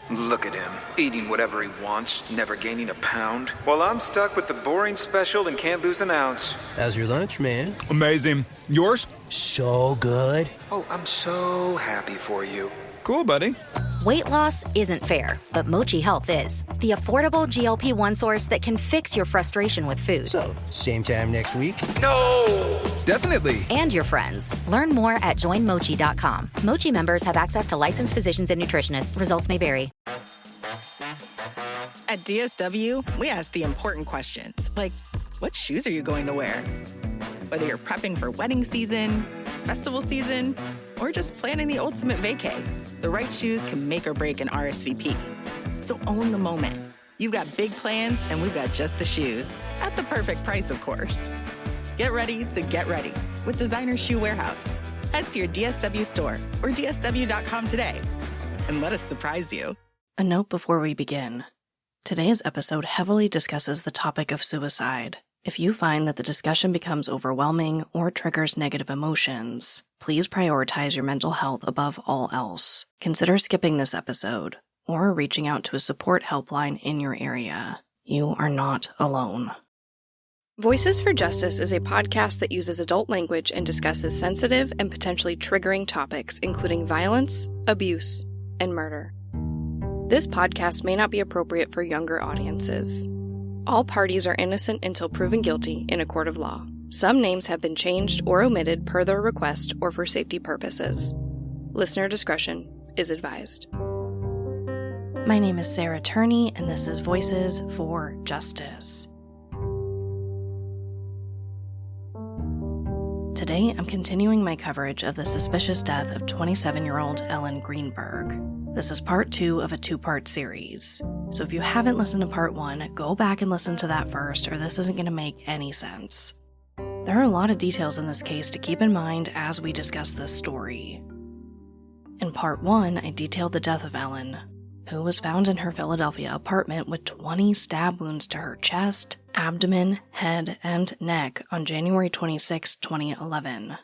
Look at him, eating whatever he wants, never gaining a pound, while I'm stuck with the boring special and can't lose an ounce. How's your lunch, man? Amazing. Yours? So good. Oh, I'm so happy for you. Cool, buddy. Weight loss isn't fair, but Mochi Health is. The affordable GLP-1 source that can fix your frustration with food. So, same time next week? No! Definitely. And your friends. Learn more at joinmochi.com. Mochi members have access to licensed physicians and nutritionists. Results may vary. At DSW, we ask the important questions, like, what shoes are you going to wear? Whether you're prepping for wedding season, festival season, or just planning the ultimate vacay, the right shoes can make or break an RSVP. So own the moment. You've got big plans, and we've got just the shoes. At the perfect price, of course. Get ready to get ready with Designer Shoe Warehouse. Head to your DSW store or dsw.com today and let us surprise you. A note before we begin. Today's episode heavily discusses the topic of suicide. If you find that the discussion becomes overwhelming or triggers negative emotions, please prioritize your mental health above all else. Consider skipping this episode or reaching out to a support helpline in your area. You are not alone. Voices for Justice is a podcast that uses adult language and discusses sensitive and potentially triggering topics, including violence, abuse, and murder. This podcast may not be appropriate for younger audiences. All parties are innocent until proven guilty in a court of law. Some names have been changed or omitted per their request or for safety purposes. Listener discretion is advised. My name is Sarah Turney, and this is Voices for Justice. Today, I'm continuing my coverage of the suspicious death of 27-year-old Ellen Greenberg. This is part 2 of a 2-part series. So if you haven't listened to part 1, go back and listen to that first, or this isn't going to make any sense. There are a lot of details in this case to keep in mind as we discuss this story. In part 1, I detailed the death of Ellen, who was found in her Philadelphia apartment with 20 stab wounds to her chest, abdomen, head, and neck on January 26, 2011.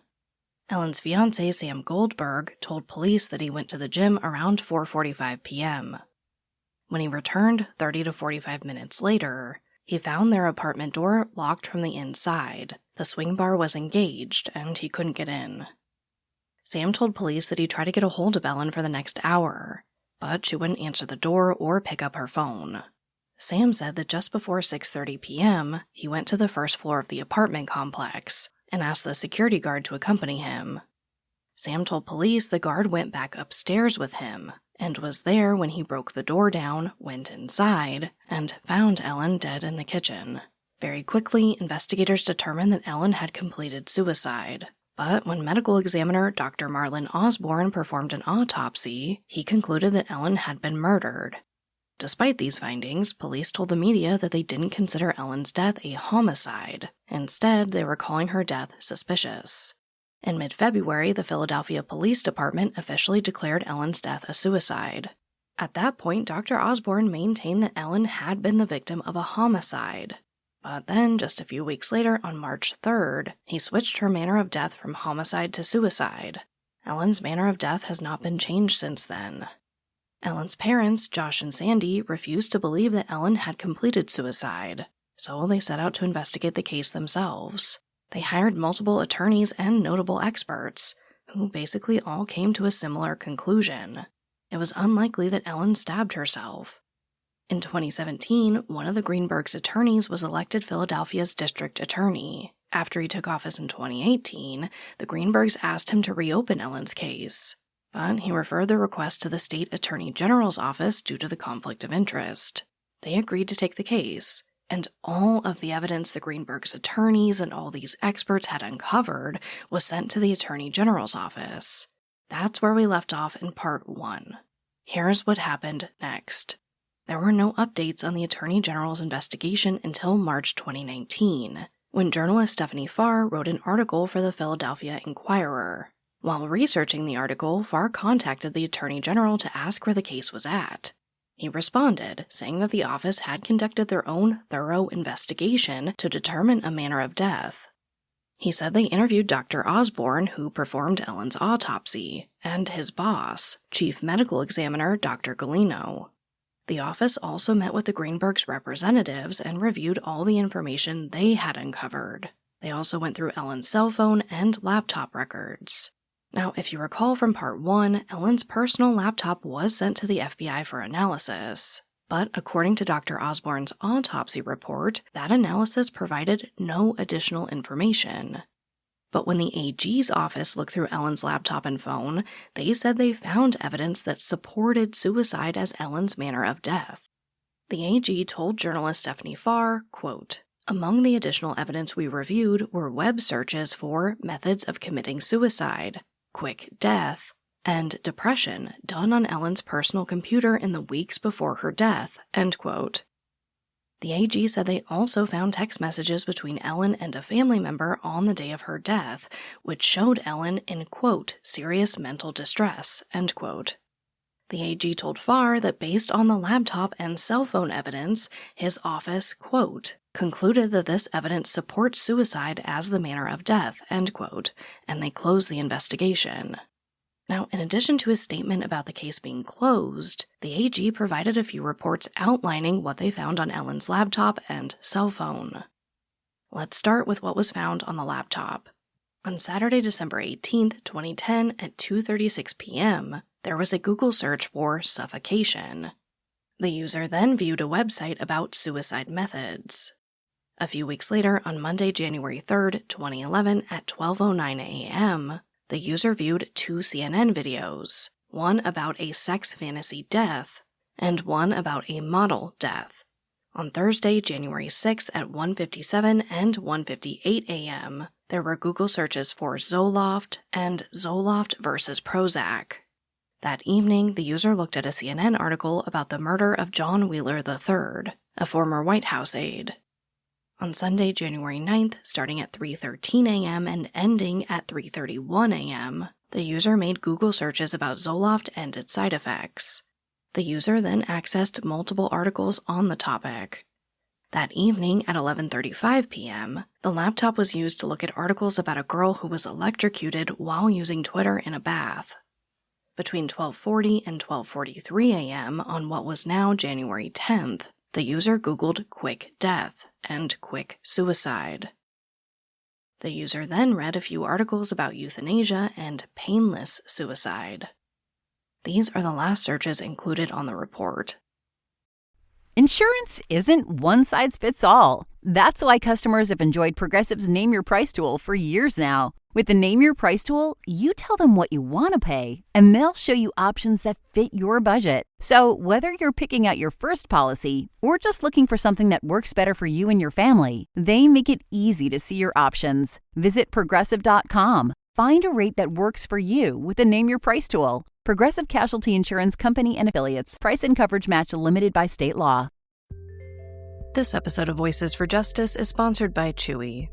Ellen's fiancé, Sam Goldberg, told police that he went to the gym around 4:45 p.m. When he returned 30 to 45 minutes later, he found their apartment door locked from the inside. The swing bar was engaged, and he couldn't get in. Sam told police that he tried to get a hold of Ellen for the next hour, but she wouldn't answer the door or pick up her phone. Sam said that just before 6:30 p.m., he went to the first floor of the apartment complex and asked the security guard to accompany him. Sam told police the guard went back upstairs with him and was there when he broke the door down, went inside, and found Ellen dead in the kitchen. Very quickly, investigators determined that Ellen had completed suicide. But when medical examiner Dr. Marlon Osborne performed an autopsy, he concluded that Ellen had been murdered. Despite these findings, police told the media that they didn't consider Ellen's death a homicide. Instead, they were calling her death suspicious. In mid-February, the Philadelphia Police Department officially declared Ellen's death a suicide. At that point, Dr. Osborne maintained that Ellen had been the victim of a homicide. But then, just a few weeks later, on March 3rd, he switched her manner of death from homicide to suicide. Ellen's manner of death has not been changed since then. Ellen's parents, Josh and Sandy, refused to believe that Ellen had completed suicide, so they set out to investigate the case themselves. They hired multiple attorneys and notable experts, who basically all came to a similar conclusion. It was unlikely that Ellen stabbed herself. In 2017, one of the Greenberg's attorneys was elected Philadelphia's district attorney. After he took office in 2018, the Greenbergs asked him to reopen Ellen's case, but he referred the request to the state attorney general's office due to the conflict of interest. They agreed to take the case, and all of the evidence the Greenbergs' attorneys and all these experts had uncovered was sent to the attorney general's office. That's where we left off in part 1. Here's what happened next. There were no updates on the Attorney General's investigation until March 2019, when journalist Stephanie Farr wrote an article for the Philadelphia Inquirer. While researching the article, Farr contacted the Attorney General to ask where the case was at. He responded, saying that the office had conducted their own thorough investigation to determine a manner of death. He said they interviewed Dr. Osborne, who performed Ellen's autopsy, and his boss, Chief Medical Examiner Dr. Galino. The office also met with the Greenbergs' representatives and reviewed all the information they had uncovered. They also went through Ellen's cell phone and laptop records. Now, if you recall from Part 1, Ellen's personal laptop was sent to the FBI for analysis. But according to Dr. Osborne's autopsy report, that analysis provided no additional information. But when the AG's office looked through Ellen's laptop and phone, they said they found evidence that supported suicide as Ellen's manner of death. The AG told journalist Stephanie Farr, quote, "Among the additional evidence we reviewed were web searches for methods of committing suicide, quick death, and depression done on Ellen's personal computer in the weeks before her death," end quote. The AG said they also found text messages between Ellen and a family member on the day of her death, which showed Ellen in, quote, "serious mental distress," end quote. The AG told Farr that based on the laptop and cell phone evidence, his office, quote, "concluded that this evidence supports suicide as the manner of death," end quote, and they closed the investigation. Now, in addition to his statement about the case being closed, the AG provided a few reports outlining what they found on Ellen's laptop and cell phone. Let's start with what was found on the laptop. On Saturday, December 18th, 2010, at 2:36 p.m., there was a Google search for suffocation. The user then viewed a website about suicide methods. A few weeks later, on Monday, January 3rd, 2011, at 12:09 a.m., the user viewed 2 CNN videos, one about a sex fantasy death and one about a model death. On Thursday, January 6th at 1:57 and 1:58 a.m., there were Google searches for Zoloft and Zoloft versus Prozac. That evening, the user looked at a CNN article about the murder of John Wheeler III, a former White House aide. On Sunday, January 9th, starting at 3:13 a.m. and ending at 3:31 a.m., the user made Google searches about Zoloft and its side effects. The user then accessed multiple articles on the topic. That evening at 11:35 p.m., the laptop was used to look at articles about a girl who was electrocuted while using Twitter in a bath. Between 12:40 and 12:43 a.m. on what was now January 10th, the user Googled quick death and quick suicide. The user then read a few articles about euthanasia and painless suicide. These are the last searches included on the report. Insurance isn't one size fits all. That's why customers have enjoyed Progressive's Name Your Price tool for years now. With the Name Your Price tool, you tell them what you want to pay, and they'll show you options that fit your budget. So whether you're picking out your first policy or just looking for something that works better for you and your family, they make it easy to see your options. Visit Progressive.com. Find a rate that works for you with the Name Your Price tool. Progressive Casualty Insurance Company and Affiliates. Price and coverage match limited by state law. This episode of Voices for Justice is sponsored by Chewy.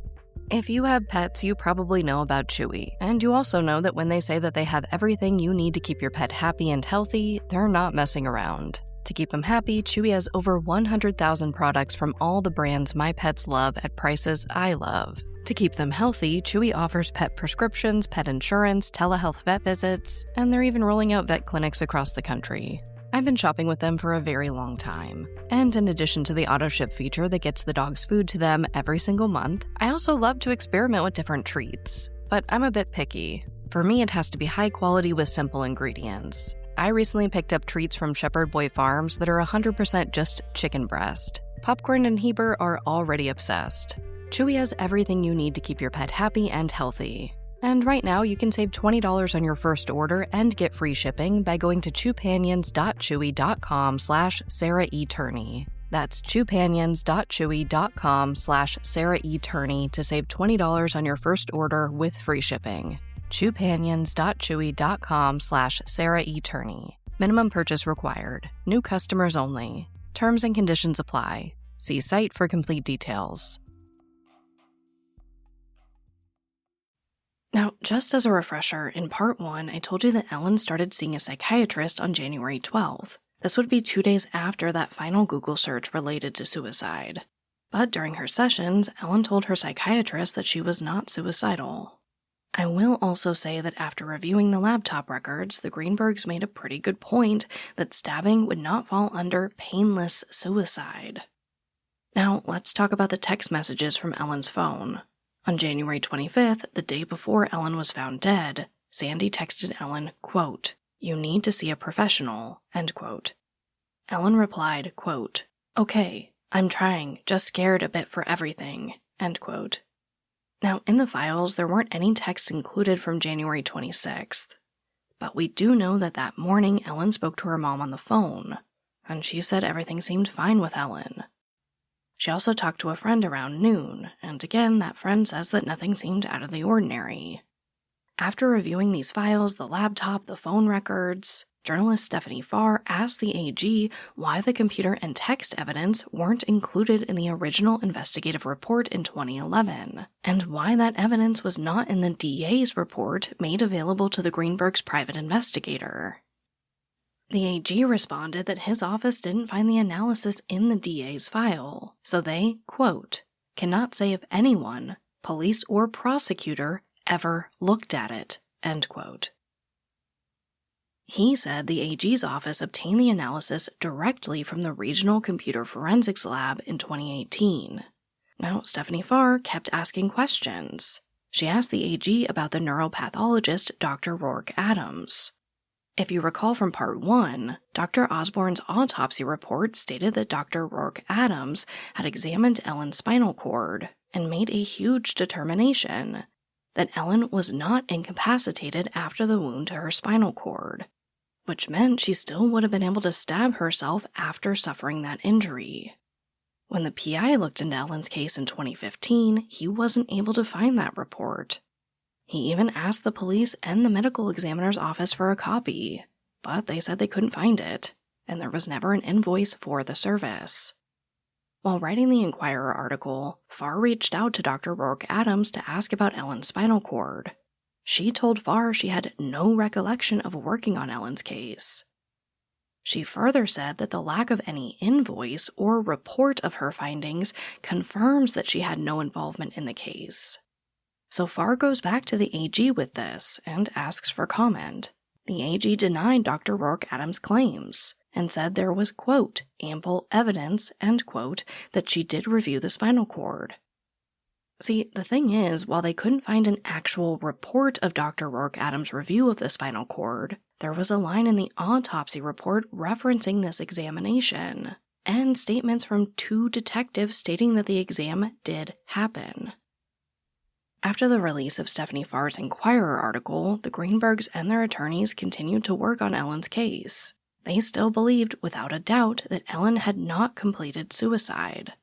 If you have pets, you probably know about Chewy, and you also know that when they say that they have everything you need to keep your pet happy and healthy, they're not messing around. To keep them happy, Chewy has over 100,000 products from all the brands my pets love at prices I love. To keep them healthy, Chewy offers pet prescriptions, pet insurance, telehealth vet visits, and they're even rolling out vet clinics across the country. I've been shopping with them for a very long time. And in addition to the auto-ship feature that gets the dog's food to them every single month, I also love to experiment with different treats. But I'm a bit picky. For me, it has to be high quality with simple ingredients. I recently picked up treats from Shepherd Boy Farms that are 100% just chicken breast. Popcorn and Heber are already obsessed. Chewy has everything you need to keep your pet happy and healthy. And right now, you can save $20 on your first order and get free shipping by going to chewpanions.chewy.com/Sarah E. Turney. That's chewpanions.chewy.com/Sarah E. Turney to save $20 on your first order with free shipping. chewpanions.chewy.com/Sarah E. Turney. Minimum purchase required. New customers only. Terms and conditions apply. See site for complete details. Now, just as a refresher, in Part 1, I told you that Ellen started seeing a psychiatrist on January 12th. This would be 2 days after that final Google search related to suicide. But during her sessions, Ellen told her psychiatrist that she was not suicidal. I will also say that after reviewing the laptop records, the Greenbergs made a pretty good point that stabbing would not fall under painless suicide. Now, let's talk about the text messages from Ellen's phone. On January 25th, the day before Ellen was found dead, Sandy texted Ellen, quote, "You need to see a professional," end quote. Ellen replied, quote, "Okay, I'm trying, just scared a bit for everything," end quote. Now, in the files, there weren't any texts included from January 26th, but we do know that that morning Ellen spoke to her mom on the phone, and she said everything seemed fine with Ellen. She also talked to a friend around noon, and again, that friend says that nothing seemed out of the ordinary. After reviewing these files, the laptop, the phone records, journalist Stephanie Farr asked the AG why the computer and text evidence weren't included in the original investigative report in 2011, and why that evidence was not in the DA's report made available to the Greenbergs' private investigator. The AG responded that his office didn't find the analysis in the DA's file, so they, quote, "cannot say if anyone, police or prosecutor, ever looked at it," end quote. He said the AG's office obtained the analysis directly from the Regional Computer Forensics Lab in 2018. Now, Stephanie Farr kept asking questions. She asked the AG about the neuropathologist Dr. Rourke Adams. If you recall from Part 1, Dr. Osborne's autopsy report stated that Dr. Rourke Adams had examined Ellen's spinal cord and made a huge determination that Ellen was not incapacitated after the wound to her spinal cord, which meant she still would have been able to stab herself after suffering that injury. When the PI looked into Ellen's case in 2015, he wasn't able to find that report. He even asked the police and the medical examiner's office for a copy, but they said they couldn't find it, and there was never an invoice for the service. While writing the Inquirer article, Farr reached out to Dr. Rourke Adams to ask about Ellen's spinal cord. She told Farr she had no recollection of working on Ellen's case. She further said that the lack of any invoice or report of her findings confirms that she had no involvement in the case. So Farr goes back to the AG with this and asks for comment. The AG denied Dr. Rourke Adams' claims and said there was, quote, ample evidence, end quote, that she did review the spinal cord. See, the thing is, while they couldn't find an actual report of Dr. Rourke Adams' review of the spinal cord, there was a line in the autopsy report referencing this examination, and statements from 2 detectives stating that the exam did happen. After the release of Stephanie Farr's Inquirer article, the Greenbergs and their attorneys continued to work on Ellen's case. They still believed, without a doubt, that Ellen had not completed suicide.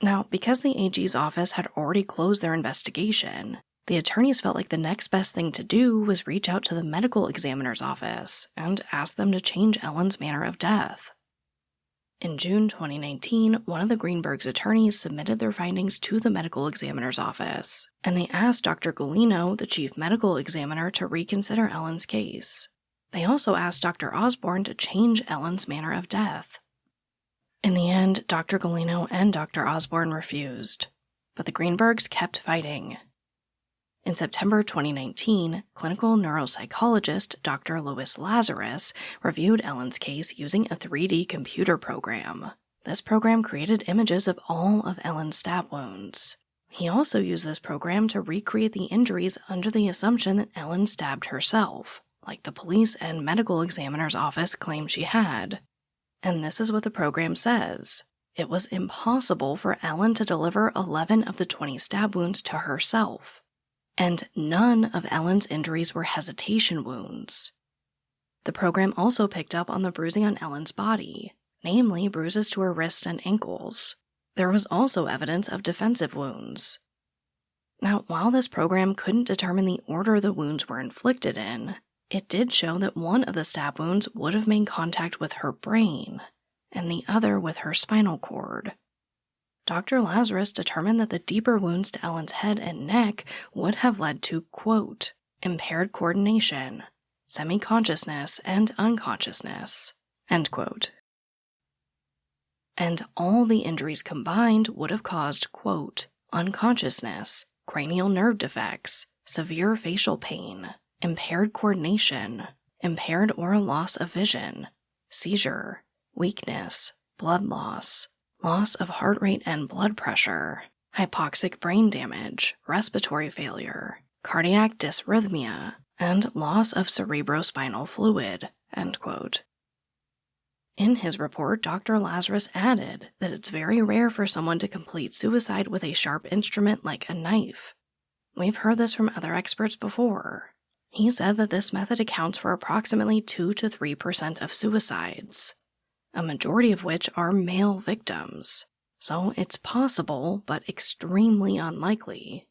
Now, because the AG's office had already closed their investigation, the attorneys felt like the next best thing to do was reach out to the medical examiner's office and ask them to change Ellen's manner of death. In June 2019, one of the Greenbergs' attorneys submitted their findings to the medical examiner's office, and they asked Dr. Golino, the chief medical examiner, to reconsider Ellen's case. They also asked Dr. Osborne to change Ellen's manner of death. In the end, Dr. Golino and Dr. Osborne refused, but the Greenbergs kept fighting. In September 2019, clinical neuropsychologist Dr. Louis Lazarus reviewed Ellen's case using a 3D computer program. This program created images of all of Ellen's stab wounds. He also used this program to recreate the injuries under the assumption that Ellen stabbed herself, like the police and medical examiner's office claimed she had. And this is what the program says. It was impossible for Ellen to deliver 11 of the 20 stab wounds to herself. And none of Ellen's injuries were hesitation wounds. The program also picked up on the bruising on Ellen's body, namely bruises to her wrists and ankles. There was also evidence of defensive wounds. Now, while this program couldn't determine the order the wounds were inflicted in, it did show that one of the stab wounds would have made contact with her brain, and the other with her spinal cord. Dr. Lazarus determined that the deeper wounds to Ellen's head and neck would have led to, quote, impaired coordination, semi-consciousness, and unconsciousness, end quote. and all the injuries combined would have caused, quote, unconsciousness, cranial nerve defects, severe facial pain, impaired coordination, impaired or loss of vision, seizure, weakness, blood loss, loss of heart rate and blood pressure, hypoxic brain damage, respiratory failure, cardiac dysrhythmia, and loss of cerebrospinal fluid, end quote. In his report, Dr. Lazarus added that it's very rare for someone to complete suicide with a sharp instrument like a knife. We've heard this from other experts before. He said that this method accounts for approximately 2 to 3% of suicides, a majority of which are male victims. So it's possible, but extremely unlikely.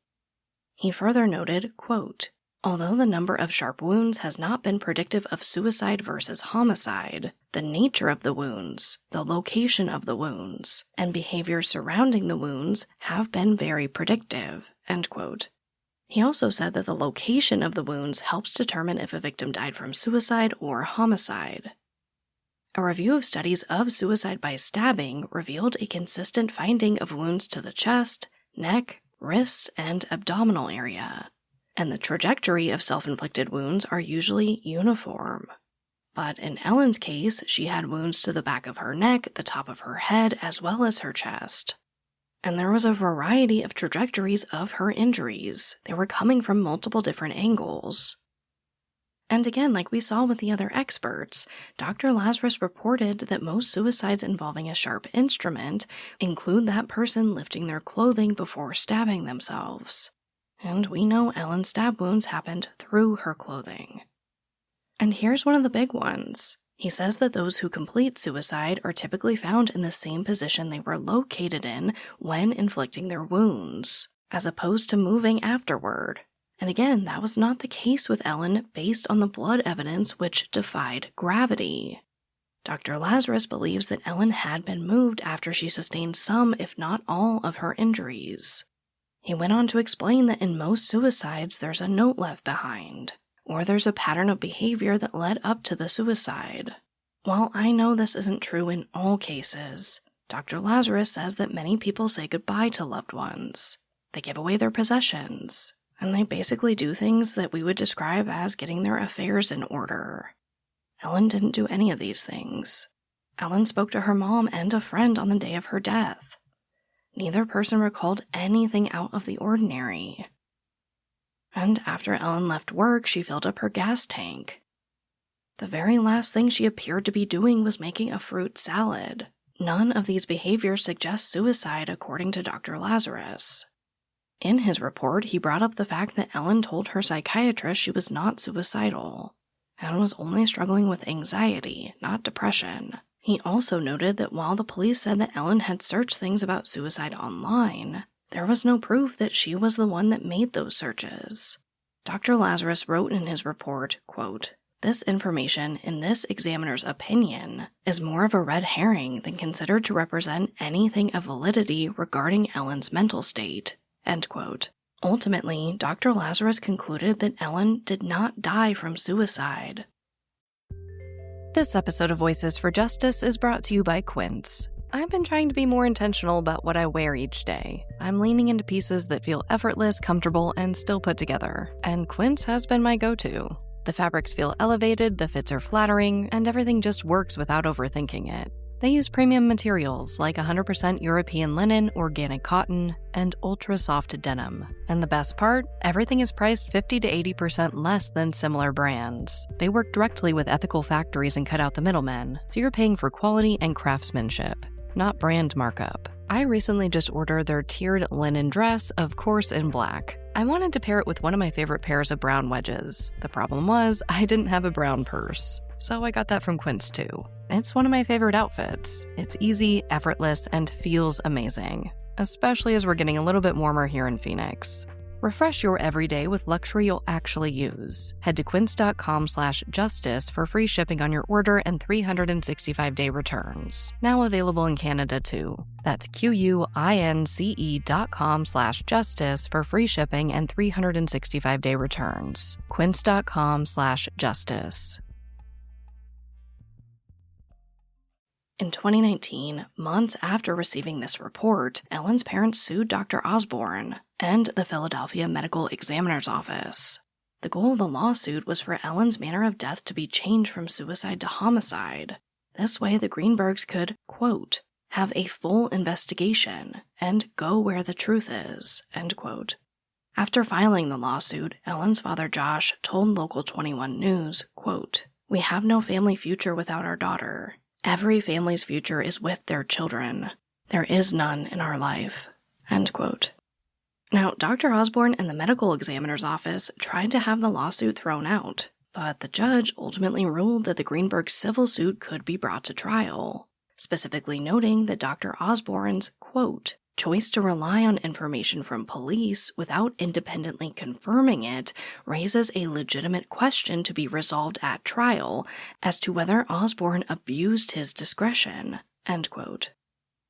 He further noted, quote, although the number of sharp wounds has not been predictive of suicide versus homicide, the nature of the wounds, the location of the wounds, and behaviors surrounding the wounds have been very predictive, end quote. He also said that the location of the wounds helps determine if a victim died from suicide or homicide. A review of studies of suicide by stabbing revealed a consistent finding of wounds to the chest, neck, wrists, and abdominal area, and the trajectory of self-inflicted wounds are usually uniform. But in Ellen's case, she had wounds to the back of her neck, the top of her head, as well as her chest. And there was a variety of trajectories of her injuries. They were coming from multiple different angles. And again, like we saw with the other experts, Dr. Lazarus reported that most suicides involving a sharp instrument include that person lifting their clothing before stabbing themselves. And we know Ellen's stab wounds happened through her clothing. And here's one of the big ones. He says that those who complete suicide are typically found in the same position they were located in when inflicting their wounds, as opposed to moving afterward. And again, that was not the case with Ellen based on the blood evidence which defied gravity. Dr. Lazarus believes that Ellen had been moved after she sustained some, if not all, of her injuries. He went on to explain that in most suicides there's a note left behind, or there's a pattern of behavior that led up to the suicide. While I know this isn't true in all cases, Dr. Lazarus says that many people say goodbye to loved ones. They give away their possessions, and they basically do things that we would describe as getting their affairs in order. Ellen didn't do any of these things. Ellen spoke to her mom and a friend on the day of her death. Neither person recalled anything out of the ordinary. And after Ellen left work, she filled up her gas tank. The very last thing she appeared to be doing was making a fruit salad. None of these behaviors suggest suicide, according to Dr. Lazarus. In his report, he brought up the fact that Ellen told her psychiatrist she was not suicidal, and was only struggling with anxiety, not depression. He also noted that while the police said that Ellen had searched things about suicide online, there was no proof that she was the one that made those searches. Dr. Lazarus wrote in his report, quote, "This information, in this examiner's opinion, is more of a red herring than considered to represent anything of validity regarding Ellen's mental state," end quote. Ultimately, Dr. Lazarus concluded that Ellen did not die from suicide. This episode of Voices for Justice is brought to you by Quince. I've been trying to be more intentional about what I wear each day. I'm leaning into pieces that feel effortless, comfortable, and still put together. And Quince has been my go-to. The fabrics feel elevated, the fits are flattering, and everything just works without overthinking it. They use premium materials like 100% European linen, organic cotton, and ultra-soft denim. And the best part? Everything is priced 50 to 80% less than similar brands. They work directly with ethical factories and cut out the middlemen, so you're paying for quality and craftsmanship, not brand markup. I recently just ordered their tiered linen dress, of course in black. I wanted to pair it with one of my favorite pairs of brown wedges. The problem was, I didn't have a brown purse. So I got that from Quince too. It's one of my favorite outfits. It's easy, effortless, and feels amazing, especially as we're getting a little bit warmer here in Phoenix. Refresh your everyday with luxury you'll actually use. Head to quince.com/justice for free shipping on your order and 365-day returns. Now available in Canada too. That's QUINCE.com/justice for free shipping and 365-day returns. Quince.com/justice. In 2019, months after receiving this report, Ellen's parents sued Dr. Osborne and the Philadelphia Medical Examiner's Office. The goal of the lawsuit was for Ellen's manner of death to be changed from suicide to homicide. This way, the Greenbergs could, quote, have a full investigation and go where the truth is, end quote. After filing the lawsuit, Ellen's father Josh told Local 21 News, quote, "We have no family future without our daughter. Every family's future is with their children. There is none in our life," end quote. Now, Dr. Osborne and the medical examiner's office tried to have the lawsuit thrown out, but the judge ultimately ruled that the Greenberg civil suit could be brought to trial, specifically noting that Dr. Osborne's, quote, choice to rely on information from police without independently confirming it raises a legitimate question to be resolved at trial as to whether Osborne abused his discretion, end quote.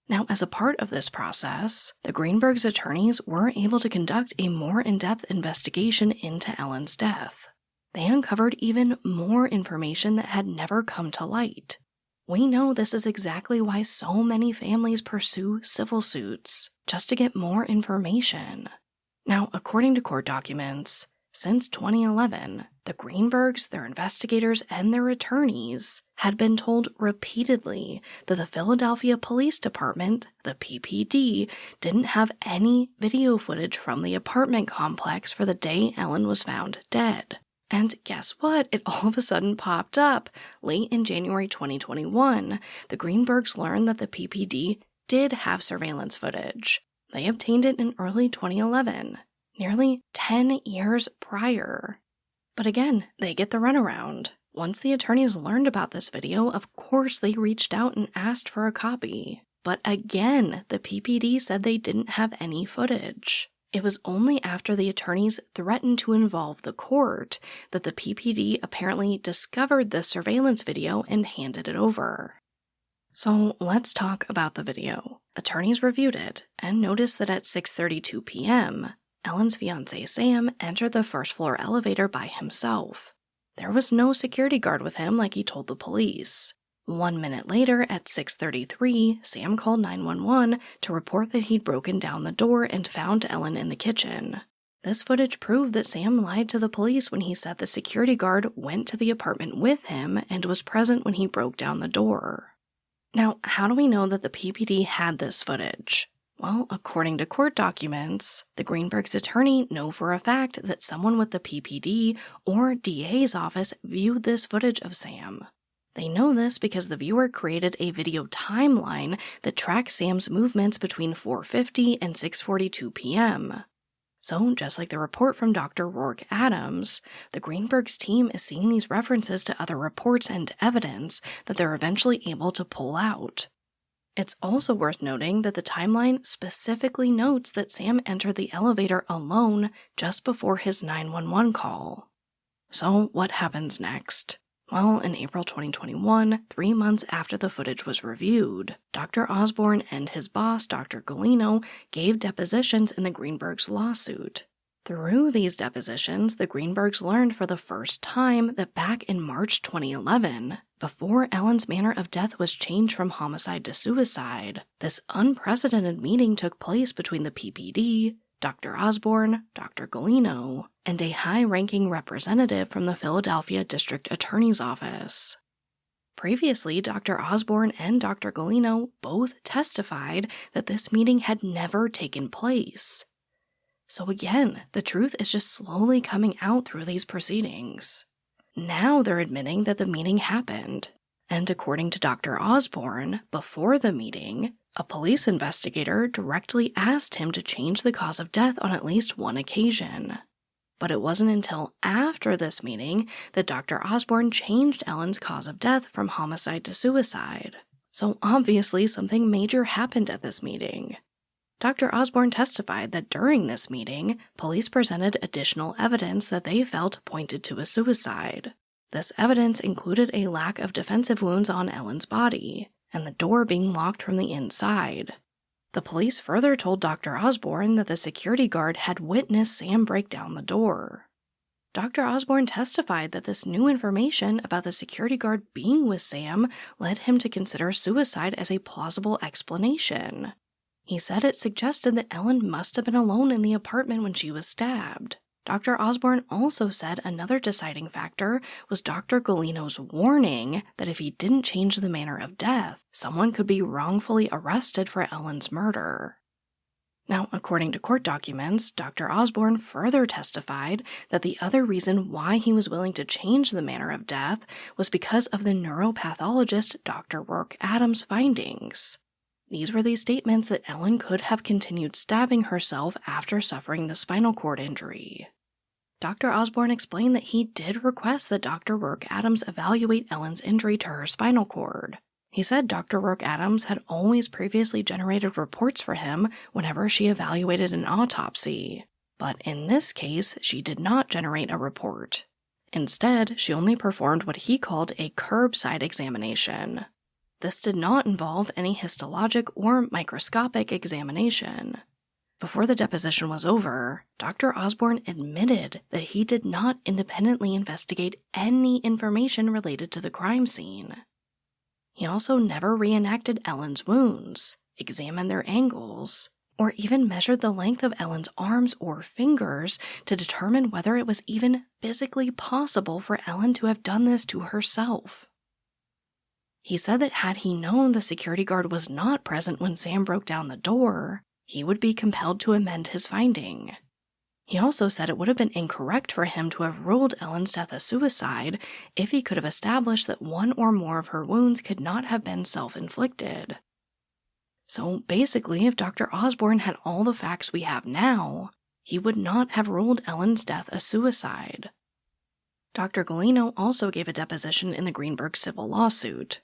Now, as a part of this process, the Greenbergs' attorneys were able to conduct a more in-depth investigation into Ellen's death. They uncovered even more information that had never come to light. We know this is exactly why so many families pursue civil suits, just to get more information. Now, according to court documents, since 2011, the Greenbergs, their investigators, and their attorneys had been told repeatedly that the Philadelphia Police Department, the PPD, didn't have any video footage from the apartment complex for the day Ellen was found dead. And guess what? It all of a sudden popped up. Late in January 2021, the Greenbergs learned that the PPD did have surveillance footage. They obtained it in early 2011, nearly 10 years prior. But again, they get the runaround. Once the attorneys learned about this video, of course they reached out and asked for a copy. But again, the PPD said they didn't have any footage. It was only after the attorneys threatened to involve the court that the PPD apparently discovered the surveillance video and handed it over. So let's talk about the video. Attorneys reviewed it and noticed that at 6:32 p.m., Ellen's fiancé Sam entered the first-floor elevator by himself. There was no security guard with him like he told the police. 1 minute later, at 6:33, Sam called 911 to report that he'd broken down the door and found Ellen in the kitchen. This footage proved that Sam lied to the police when he said the security guard went to the apartment with him and was present when he broke down the door. Now, how do we know that the PPD had this footage? Well, according to court documents, the Greenbergs' attorney knew for a fact that someone with the PPD or DA's office viewed this footage of Sam. They know this because the viewer created a video timeline that tracks Sam's movements between 4:50 and 6:42 p.m. So, just like the report from Dr. Rourke Adams, the Greenbergs team is seeing these references to other reports and evidence that they're eventually able to pull out. It's also worth noting that the timeline specifically notes that Sam entered the elevator alone just before his 911 call. So, what happens next? Well, in April 2021, 3 months after the footage was reviewed, Dr. Osborne and his boss, Dr. Golino, gave depositions in the Greenbergs' lawsuit. Through these depositions, the Greenbergs learned for the first time that back in March 2011, before Ellen's manner of death was changed from homicide to suicide, this unprecedented meeting took place between the PPD, Dr. Osborne, Dr. Golino, and a high-ranking representative from the Philadelphia District Attorney's Office. Previously, Dr. Osborne and Dr. Golino both testified that this meeting had never taken place. So again, the truth is just slowly coming out through these proceedings. Now they're admitting that the meeting happened. And according to Dr. Osborne, before the meeting, a police investigator directly asked him to change the cause of death on at least one occasion. But it wasn't until after this meeting that Dr. Osborne changed Ellen's cause of death from homicide to suicide. So obviously something major happened at this meeting. Dr. Osborne testified that during this meeting, police presented additional evidence that they felt pointed to a suicide. This evidence included a lack of defensive wounds on Ellen's body, and the door being locked from the inside. The police further told Dr. Osborne that the security guard had witnessed Sam break down the door. Dr. Osborne testified that this new information about the security guard being with Sam led him to consider suicide as a plausible explanation. He said it suggested that Ellen must have been alone in the apartment when she was stabbed. Dr. Osborne also said another deciding factor was Dr. Golino's warning that if he didn't change the manner of death, someone could be wrongfully arrested for Ellen's murder. Now, according to court documents, Dr. Osborne further testified that the other reason why he was willing to change the manner of death was because of the neuropathologist Dr. Rourke Adams' findings. These were the statements that Ellen could have continued stabbing herself after suffering the spinal cord injury. Dr. Osborne explained that he did request that Dr. Rourke Adams evaluate Ellen's injury to her spinal cord. He said Dr. Rourke Adams had always previously generated reports for him whenever she evaluated an autopsy, but in this case, she did not generate a report. Instead, she only performed what he called a curbside examination. This did not involve any histologic or microscopic examination. Before the deposition was over, Dr. Osborne admitted that he did not independently investigate any information related to the crime scene. He also never reenacted Ellen's wounds, examined their angles, or even measured the length of Ellen's arms or fingers to determine whether it was even physically possible for Ellen to have done this to herself. He said that had he known the security guard was not present when Sam broke down the door, he would be compelled to amend his finding. He also said it would have been incorrect for him to have ruled Ellen's death a suicide if he could have established that one or more of her wounds could not have been self-inflicted. So basically, if Dr. Osborne had all the facts we have now, he would not have ruled Ellen's death a suicide. Dr. Golino also gave a deposition in the Greenberg civil lawsuit.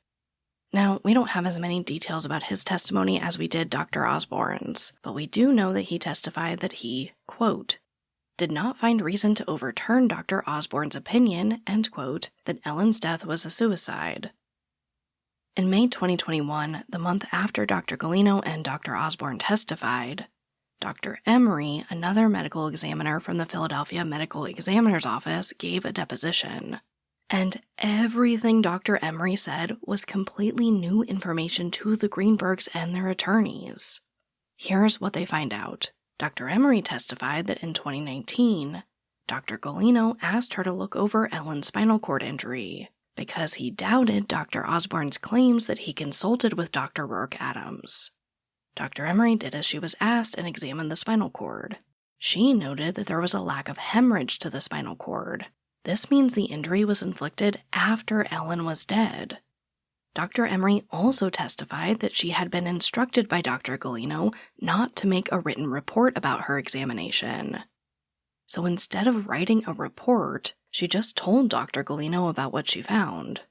Now, we don't have as many details about his testimony as we did Dr. Osborne's, but we do know that he testified that he, quote, did not find reason to overturn Dr. Osborne's opinion, end quote, that Ellen's death was a suicide. In May 2021, the month after Dr. Golino and Dr. Osborne testified, Dr. Emery, another medical examiner from the Philadelphia Medical Examiner's Office, gave a deposition. And everything Dr. Emery said was completely new information to the Greenbergs and their attorneys. Here's what they find out. Dr. Emery testified that in 2019, Dr. Golino asked her to look over Ellen's spinal cord injury because he doubted Dr. Osborne's claims that he consulted with Dr. Rourke Adams. Dr. Emery did as she was asked and examined the spinal cord. She noted that there was a lack of hemorrhage to the spinal cord. This means the injury was inflicted after Ellen was dead. Dr. Emery also testified that she had been instructed by Dr. Golino not to make a written report about her examination. So instead of writing a report, she just told Dr. Golino about what she found.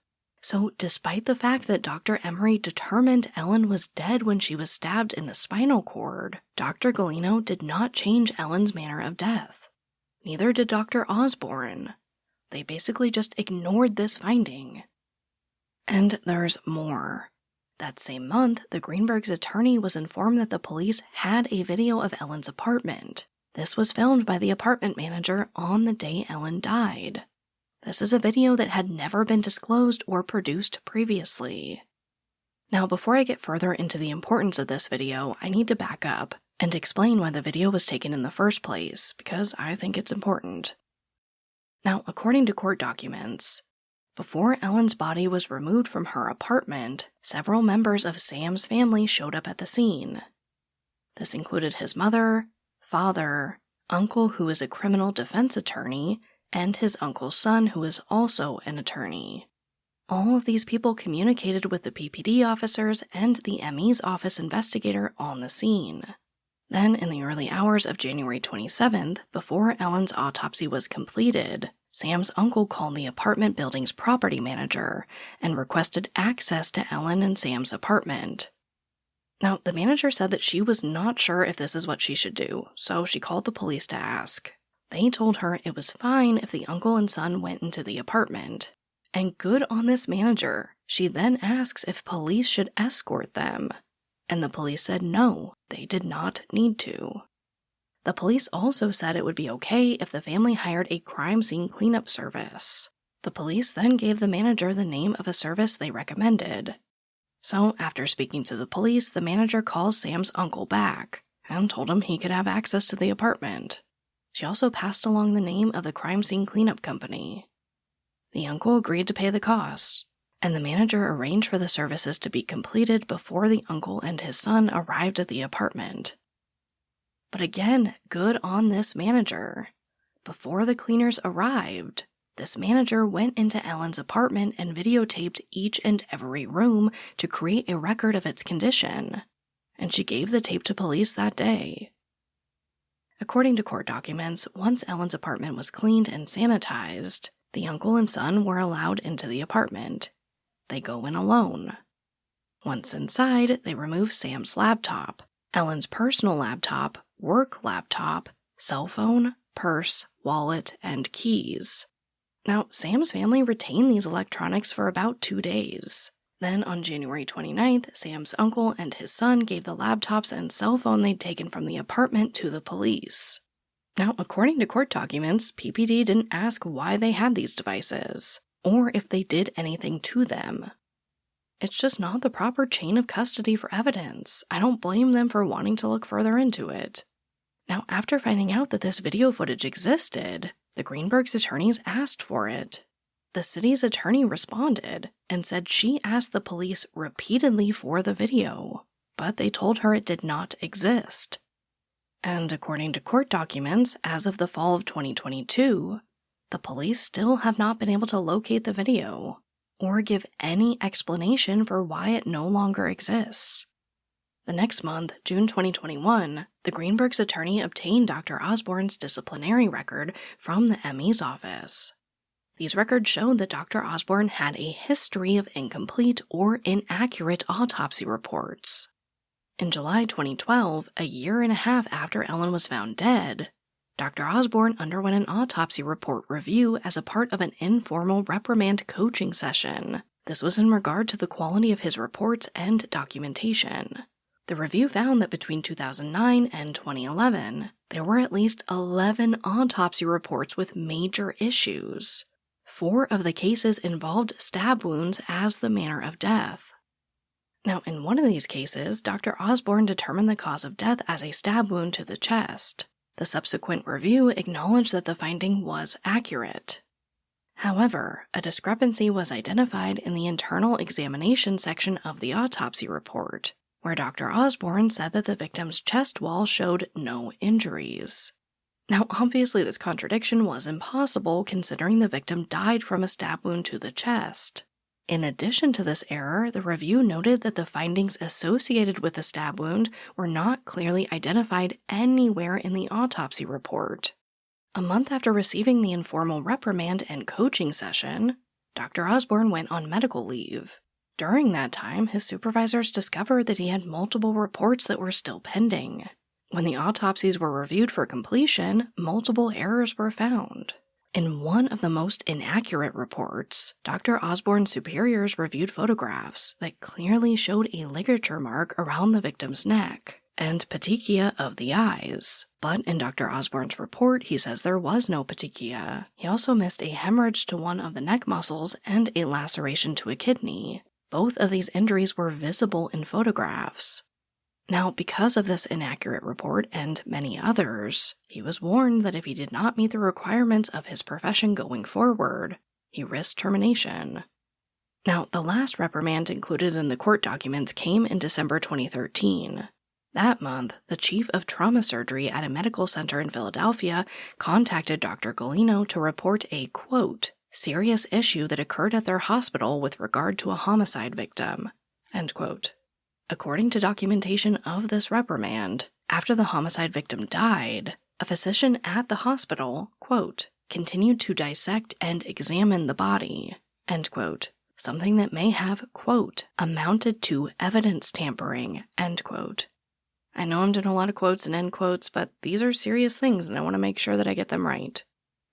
So despite the fact that Dr. Emery determined Ellen was dead when she was stabbed in the spinal cord, Dr. Golino did not change Ellen's manner of death. Neither did Dr. Osborne. They basically just ignored this finding. And there's more. That same month, the Greenbergs' attorney was informed that the police had a video of Ellen's apartment. This was filmed by the apartment manager on the day Ellen died. This is a video that had never been disclosed or produced previously. Now, before I get further into the importance of this video, I need to back up and explain why the video was taken in the first place, because I think it's important. Now, according to court documents, before Ellen's body was removed from her apartment, several members of Sam's family showed up at the scene. This included his mother, father, uncle who is a criminal defense attorney, and his uncle's son who is also an attorney. All of these people communicated with the PPD officers and the ME's office investigator on the scene. Then, in the early hours of January 27th, before Ellen's autopsy was completed, Sam's uncle called the apartment building's property manager and requested access to Ellen and Sam's apartment. Now, the manager said that she was not sure if this is what she should do, so she called the police to ask. They told her it was fine if the uncle and son went into the apartment. And good on this manager. She then asks if police should escort them. And the police said no, they did not need to. The police also said it would be okay if the family hired a crime scene cleanup service. The police then gave the manager the name of a service they recommended. So, after speaking to the police, the manager calls Sam's uncle back and told him he could have access to the apartment. She also passed along the name of the crime scene cleanup company. The uncle agreed to pay the costs, and the manager arranged for the services to be completed before the uncle and his son arrived at the apartment. But again, good on this manager. Before the cleaners arrived, this manager went into Ellen's apartment and videotaped each and every room to create a record of its condition, and she gave the tape to police that day. According to court documents, once Ellen's apartment was cleaned and sanitized, the uncle and son were allowed into the apartment. They go in alone. Once inside, they remove Sam's laptop, Ellen's personal laptop, work laptop, cell phone, purse, wallet, and keys. Now, Sam's family retained these electronics for about 2 days. Then, on January 29th, Sam's uncle and his son gave the laptops and cell phone they'd taken from the apartment to the police. Now, according to court documents, PPD didn't ask why they had these devices, or if they did anything to them. It's just not the proper chain of custody for evidence. I don't blame them for wanting to look further into it. Now, after finding out that this video footage existed, the Greenbergs' attorneys asked for it. The city's attorney responded and said she asked the police repeatedly for the video, but they told her it did not exist. And according to court documents, as of the fall of 2022, the police still have not been able to locate the video or give any explanation for why it no longer exists. The next month, June 2021, the Greenbergs' attorney obtained Dr. Osborne's disciplinary record from the ME's office. These records showed that Dr. Osborne had a history of incomplete or inaccurate autopsy reports. In July 2012, a year and a half after Ellen was found dead, Dr. Osborne underwent an autopsy report review as a part of an informal reprimand coaching session. This was in regard to the quality of his reports and documentation. The review found that between 2009 and 2011, there were at least 11 autopsy reports with major issues. 4 of the cases involved stab wounds as the manner of death. Now, in one of these cases, Dr. Osborne determined the cause of death as a stab wound to the chest. The subsequent review acknowledged that the finding was accurate. However, a discrepancy was identified in the internal examination section of the autopsy report, where Dr. Osborne said that the victim's chest wall showed no injuries. Now, obviously this contradiction was impossible considering the victim died from a stab wound to the chest. In addition to this error, the review noted that the findings associated with the stab wound were not clearly identified anywhere in the autopsy report. A month after receiving the informal reprimand and coaching session, Dr. Osborne went on medical leave. During that time, his supervisors discovered that he had multiple reports that were still pending. When the autopsies were reviewed for completion, multiple errors were found. In one of the most inaccurate reports, Dr. Osborne's superiors reviewed photographs that clearly showed a ligature mark around the victim's neck and petechia of the eyes. But in Dr. Osborne's report, he says there was no petechia. He also missed a hemorrhage to one of the neck muscles and a laceration to a kidney. Both of these injuries were visible in photographs. Now, because of this inaccurate report and many others, he was warned that if he did not meet the requirements of his profession going forward, he risked termination. Now, the last reprimand included in the court documents came in December 2013. That month, the chief of trauma surgery at a medical center in Philadelphia contacted Dr. Galino to report a, quote, serious issue that occurred at their hospital with regard to a homicide victim, end quote. According to documentation of this reprimand, after the homicide victim died, a physician at the hospital, quote, continued to dissect and examine the body, end quote, something that may have, quote, amounted to evidence tampering, end quote. I know I'm doing a lot of quotes and end quotes, but these are serious things and I want to make sure that I get them right.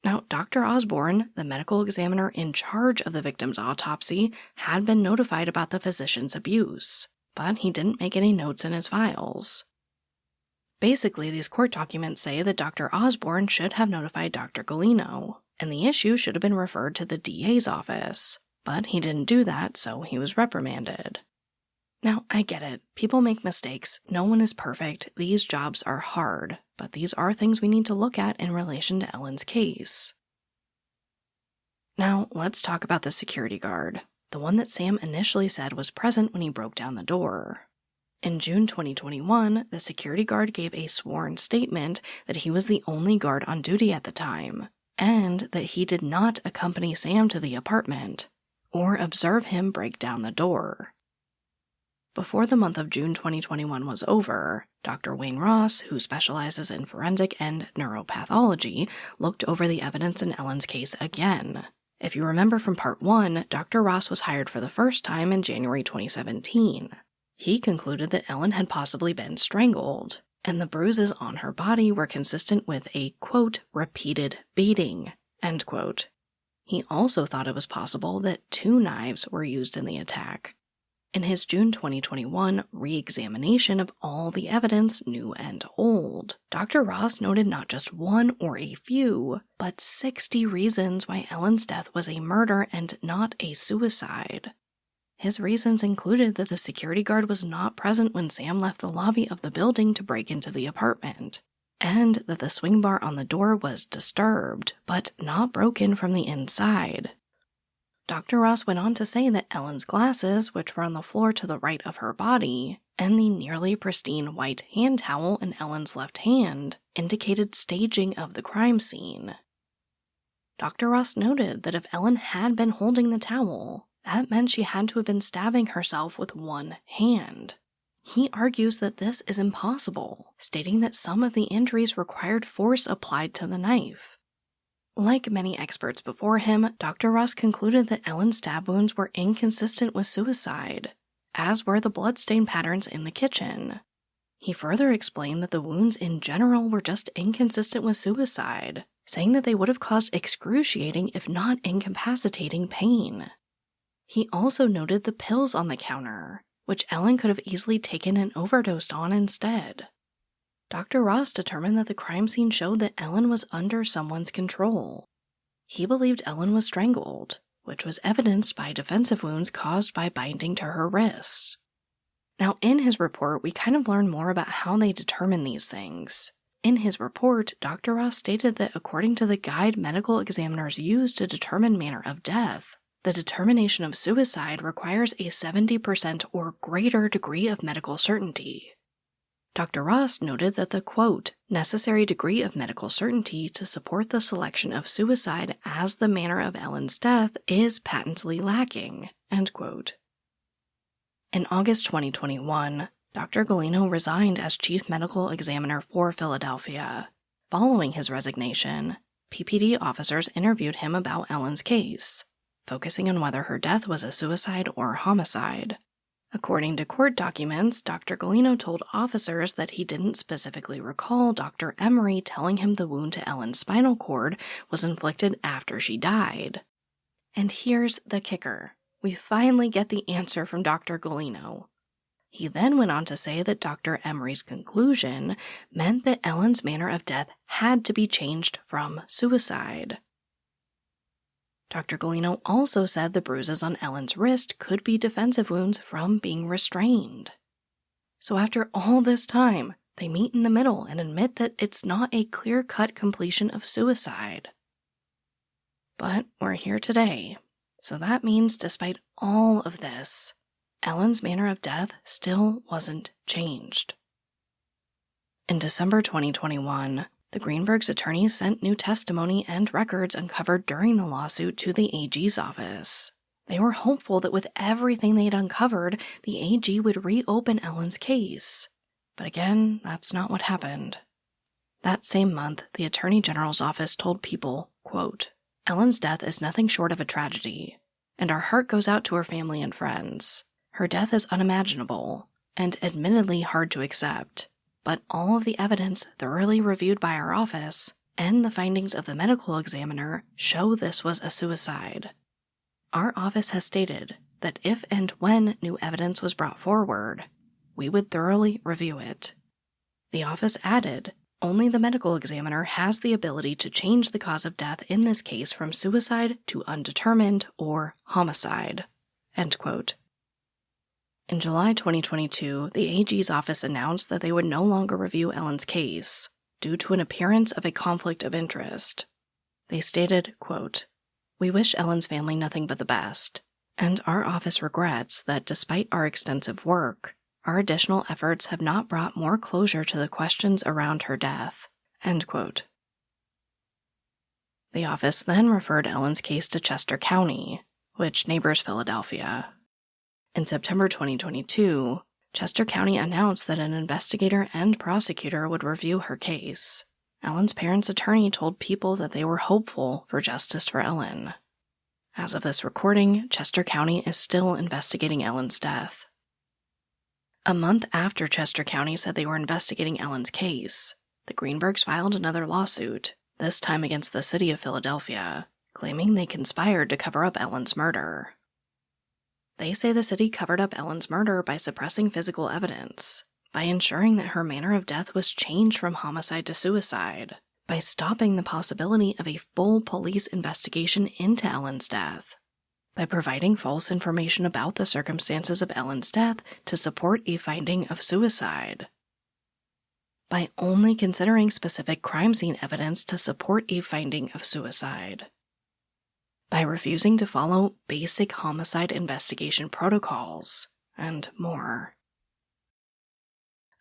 Now, Dr. Osborne, the medical examiner in charge of the victim's autopsy, had been notified about the physician's abuse, but he didn't make any notes in his files. Basically, these court documents say that Dr. Osborne should have notified Dr. Golino, and the issue should have been referred to the DA's office. But he didn't do that, so he was reprimanded. Now, I get it. People make mistakes. No one is perfect. These jobs are hard. But these are things we need to look at in relation to Ellen's case. Now, let's talk about the security guard, the one that Sam initially said was present when he broke down the door. In June 2021, the security guard gave a sworn statement that he was the only guard on duty at the time, and that he did not accompany Sam to the apartment or observe him break down the door. Before the month of June 2021 was over, Dr. Wayne Ross, who specializes in forensic and neuropathology, looked over the evidence in Ellen's case again. If you remember from Part 1, Dr. Ross was hired for the first time in January 2017. He concluded that Ellen had possibly been strangled, and the bruises on her body were consistent with a, quote, repeated beating, end quote. He also thought it was possible that 2 knives were used in the attack. In his June 2021 re-examination of all the evidence, new and old, Dr. Ross noted not just 1 or a few, but 60 reasons why Ellen's death was a murder and not a suicide. His reasons included that the security guard was not present when Sam left the lobby of the building to break into the apartment, and that the swing bar on the door was disturbed, but not broken from the inside. Dr. Ross went on to say that Ellen's glasses, which were on the floor to the right of her body, and the nearly pristine white hand towel in Ellen's left hand, indicated staging of the crime scene. Dr. Ross noted that if Ellen had been holding the towel, that meant she had to have been stabbing herself with 1 hand. He argues that this is impossible, stating that some of the injuries required force applied to the knife. Like many experts before him, Dr. Ross concluded that Ellen's stab wounds were inconsistent with suicide, as were the bloodstain patterns in the kitchen. He further explained that the wounds in general were just inconsistent with suicide, saying that they would have caused excruciating, if not incapacitating, pain. He also noted the pills on the counter, which Ellen could have easily taken and overdosed on instead. Dr. Ross determined that the crime scene showed that Ellen was under someone's control. He believed Ellen was strangled, which was evidenced by defensive wounds caused by binding to her wrists. Now, in his report, we kind of learn more about how they determine these things. In his report, Dr. Ross stated that according to the guide medical examiners use to determine manner of death, the determination of suicide requires a 70% or greater degree of medical certainty. Dr. Ross noted that the, quote, necessary degree of medical certainty to support the selection of suicide as the manner of Ellen's death is patently lacking, end quote. In August 2021, Dr. Golino resigned as chief medical examiner for Philadelphia. Following his resignation, PPD officers interviewed him about Ellen's case, focusing on whether her death was a suicide or homicide. According to court documents, Dr. Golino told officers that he didn't specifically recall Dr. Emery telling him the wound to Ellen's spinal cord was inflicted after she died. And here's the kicker. We finally get the answer from Dr. Golino. He then went on to say that Dr. Emery's conclusion meant that Ellen's manner of death had to be changed from suicide. Dr. Golino also said the bruises on Ellen's wrist could be defensive wounds from being restrained. So after all this time, they meet in the middle and admit that it's not a clear-cut completion of suicide. But we're here today, so that means despite all of this, Ellen's manner of death still wasn't changed. In December 2021, the Greenberg's attorneys sent new testimony and records uncovered during the lawsuit to the AG's office. They were hopeful that with everything they'd uncovered, the AG would reopen Ellen's case. But again, that's not what happened. That same month, the Attorney General's office told People, quote, Ellen's death is nothing short of a tragedy, and our heart goes out to her family and friends. Her death is unimaginable, and admittedly hard to accept. But all of the evidence thoroughly reviewed by our office and the findings of the medical examiner show this was a suicide. Our office has stated that if and when new evidence was brought forward, we would thoroughly review it. The office added, only the medical examiner has the ability to change the cause of death in this case from suicide to undetermined or homicide. End quote. In July 2022, the AG's office announced that they would no longer review Ellen's case due to an appearance of a conflict of interest. They stated, quote, "We wish Ellen's family nothing but the best, and our office regrets that despite our extensive work, our additional efforts have not brought more closure to the questions around her death." End quote. The office then referred Ellen's case to Chester County, which neighbors Philadelphia. In September 2022, Chester County announced that an investigator and prosecutor would review her case. Ellen's parents' attorney told People that they were hopeful for justice for Ellen. As of this recording, Chester County is still investigating Ellen's death. A month after Chester County said they were investigating Ellen's case, the Greenbergs filed another lawsuit, this time against the city of Philadelphia, claiming they conspired to cover up Ellen's murder. They say the city covered up Ellen's murder by suppressing physical evidence, by ensuring that her manner of death was changed from homicide to suicide, by stopping the possibility of a full police investigation into Ellen's death, by providing false information about the circumstances of Ellen's death to support a finding of suicide, by only considering specific crime scene evidence to support a finding of suicide, by refusing to follow basic homicide investigation protocols, and more.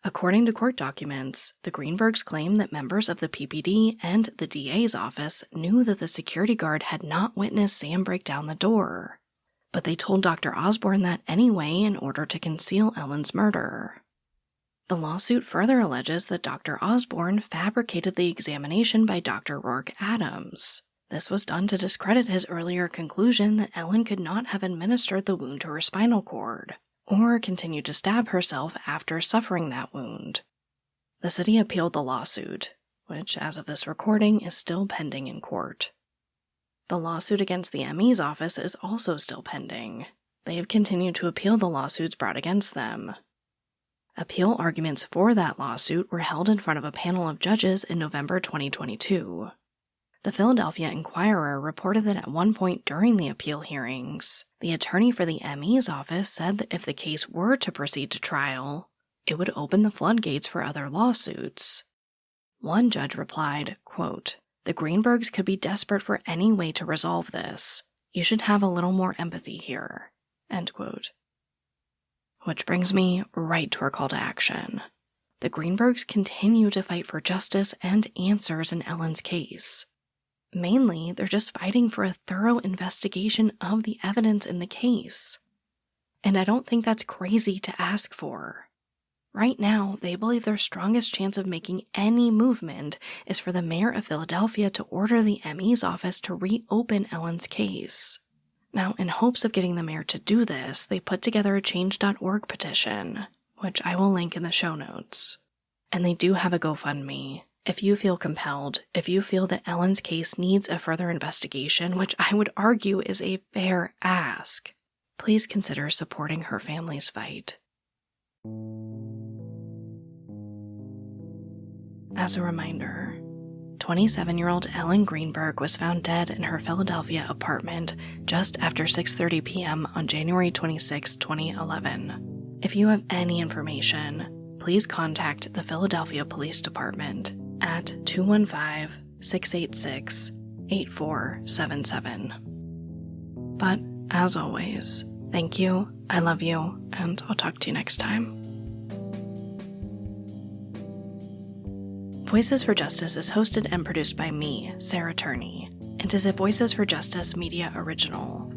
According to court documents, the Greenbergs claim that members of the PPD and the DA's office knew that the security guard had not witnessed Sam break down the door, but they told Dr. Osborne that anyway in order to conceal Ellen's murder. The lawsuit further alleges that Dr. Osborne fabricated the examination by Dr. Rourke Adams. This was done to discredit his earlier conclusion that Ellen could not have administered the wound to her spinal cord, or continued to stab herself after suffering that wound. The city appealed the lawsuit, which, as of this recording, is still pending in court. The lawsuit against the ME's office is also still pending. They have continued to appeal the lawsuits brought against them. Appeal arguments for that lawsuit were held in front of a panel of judges in November 2022. The Philadelphia Inquirer reported that at one point during the appeal hearings, the attorney for the ME's office said that if the case were to proceed to trial, it would open the floodgates for other lawsuits. One judge replied, quote, "The Greenbergs could be desperate for any way to resolve this. You should have a little more empathy here." End quote. Which brings me right to our call to action. The Greenbergs continue to fight for justice and answers in Ellen's case. Mainly, they're just fighting for a thorough investigation of the evidence in the case. And I don't think that's crazy to ask for. Right now, they believe their strongest chance of making any movement is for the mayor of Philadelphia to order the ME's office to reopen Ellen's case. Now, in hopes of getting the mayor to do this, they put together a change.org petition, which I will link in the show notes. And they do have a GoFundMe. If you feel compelled, if you feel that Ellen's case needs a further investigation, which I would argue is a fair ask, please consider supporting her family's fight. As a reminder, 27-year-old Ellen Greenberg was found dead in her Philadelphia apartment just after 6:30 p.m. on January 26, 2011. If you have any information, please contact the Philadelphia Police Department at 215-686-8477. But, as always, thank you, I love you, and I'll talk to you next time. Voices for Justice is hosted and produced by me, Sarah Turney, and is a Voices for Justice media original.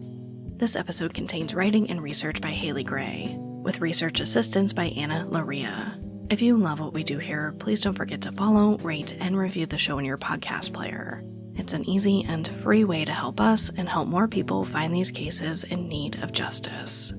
This episode contains writing and research by Haley Gray, with research assistance by Anna Laria. If you love what we do here, please don't forget to follow, rate, and review the show in your podcast player. It's an easy and free way to help us and help more people find these cases in need of justice.